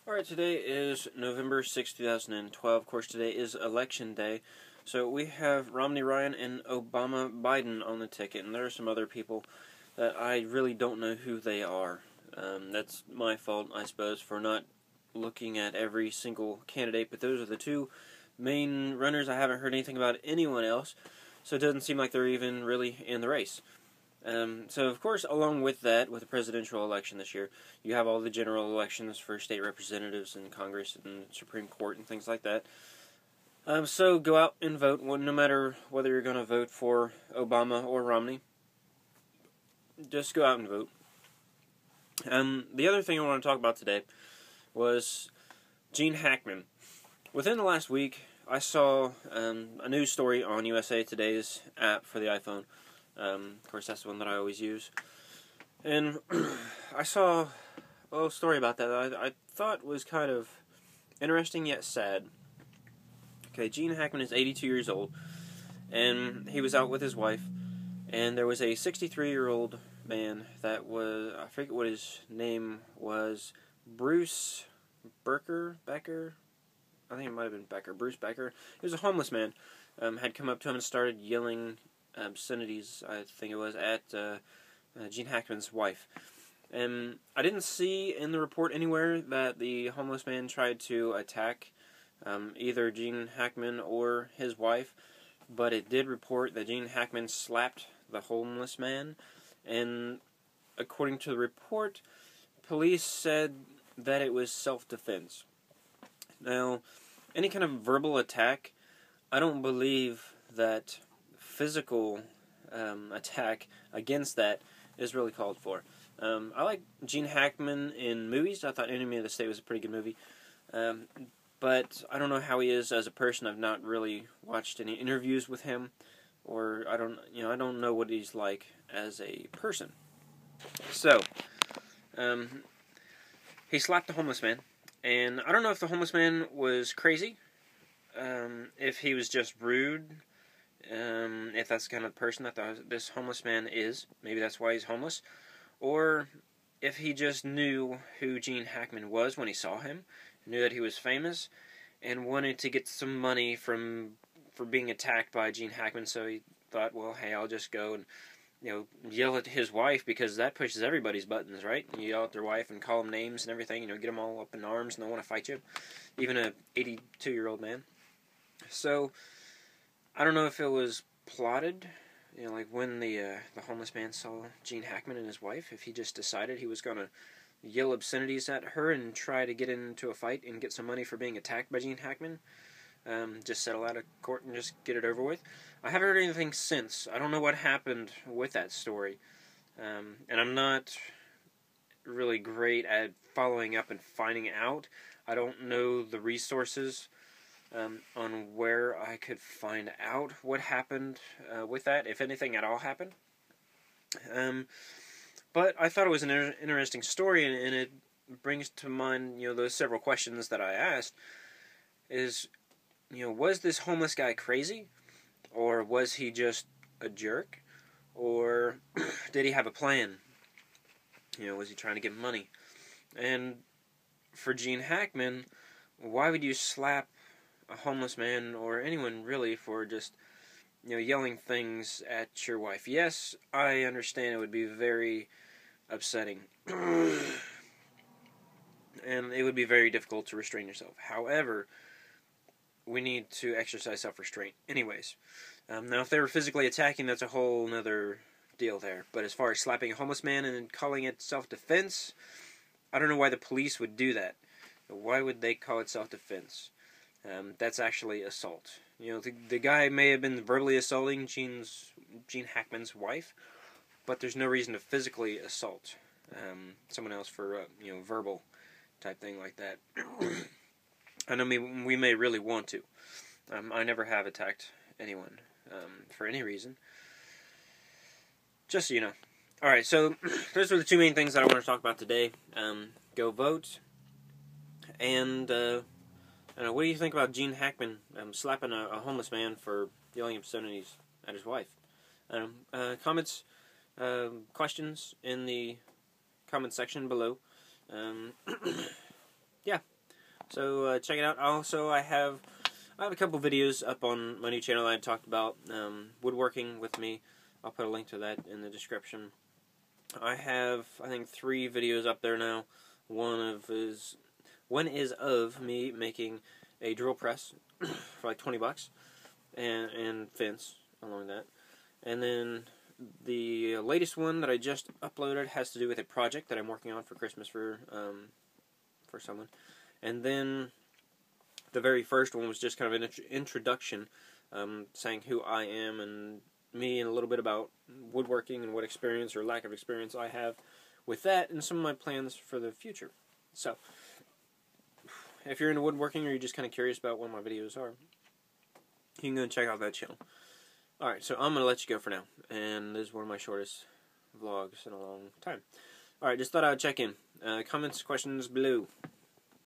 Alright, today is November 6, 2012. Of course, today is Election Day. So we have Romney Ryan and Obama Biden on the ticket, and there are some other people that I really don't know who they are. That's my fault, I suppose, for not looking at every single candidate, but those are the two main runners. I haven't heard anything about anyone else, so it doesn't seem like they're even really in the race. So, of course, along with that, with the presidential election this year, you have all the general elections for state representatives and Congress and Supreme Court and things like that. So go out and vote, no matter whether you're going to vote for Obama or Romney. Just go out and vote. The other thing I want to talk about today was Gene Hackman. Within the last week, I saw a news story on USA Today's app for the iPhone. Of course, that's the one that I always use. And I saw a little story about that I thought was kind of interesting yet sad. Okay, Gene Hackman is 82 years old, and he was out with his wife, and there was a 63-year-old man that was, I forget what his name was, Bruce Becker? I think it might have been Becker. Bruce Becker. He was a homeless man. Had come up to him and started yelling obscenities, I think it was, at Gene Hackman's wife. And I didn't see in the report anywhere that the homeless man tried to attack either Gene Hackman or his wife, but it did report that Gene Hackman slapped the homeless man, and according to the report, police said that it was self-defense. Now, any kind of verbal attack, I don't believe that physical attack against that is really called for. I like Gene Hackman in movies. I thought Enemy of the State was a pretty good movie. But I don't know how he is as a person. I've not really watched any interviews with him, or I don't know what he's like as a person. So, he slapped the homeless man, and I don't know if the homeless man was crazy, if he was just rude, if that's the kind of person that this homeless man is. Maybe that's why he's homeless. Or if he just knew who Gene Hackman was when he saw him, knew that he was famous, and wanted to get some money for being attacked by Gene Hackman, so he thought, well, hey, I'll just go and yell at his wife, because that pushes everybody's buttons, right? You yell at their wife and call them names and everything, get them all up in arms and they want to fight you, even a 82-year-old man. So, I don't know if it was plotted, like when the homeless man saw Gene Hackman and his wife, if he just decided he was going to yell obscenities at her and try to get into a fight and get some money for being attacked by Gene Hackman. Just settle out of court and just get it over with. I haven't heard anything since. I don't know what happened with that story. And I'm not really great at following up and finding out. I don't know the resources on where I could find out what happened with that, if anything at all happened. But I thought it was an interesting story, and it brings to mind, those several questions that I asked. Is, was this homeless guy crazy? Or was he just a jerk? Or did he have a plan? Was he trying to get money? And for Gene Hackman, why would you slap a homeless man, or anyone really, for just, yelling things at your wife? Yes, I understand it would be very upsetting. And it would be very difficult to restrain yourself. However, we need to exercise self-restraint anyways. Now, if they were physically attacking, that's a whole nother deal there. But as far as slapping a homeless man and calling it self-defense, I don't know why the police would do that. Why would they call it self-defense? That's actually assault. The guy may have been verbally assaulting Gene Hackman's wife, but there's no reason to physically assault someone else for verbal type thing like that. I know we may really want to. I never have attacked anyone for any reason. Just so you know. Alright, so those are the two main things that I want to talk about today. Go vote. And, what do you think about Gene Hackman slapping a homeless man for yelling obscenities at his wife? Comments, questions in the comment section below. Yeah. So check it out. Also, I have a couple videos up on my new channel. I talked about woodworking with me. I'll put a link to that in the description. I have, I think, 3 videos up there now. One is of me making a drill press for like 20 bucks and fence along that. And then the latest one that I just uploaded has to do with a project that I'm working on for Christmas for someone. And then the very first one was just kind of an introduction, saying who I am and me and a little bit about woodworking and what experience or lack of experience I have with that and some of my plans for the future. So, if you're into woodworking or you're just kind of curious about what my videos are, you can go and check out that channel. Alright, so I'm going to let you go for now. And this is one of my shortest vlogs in a long time. Alright, just thought I would check in. Comments, questions below.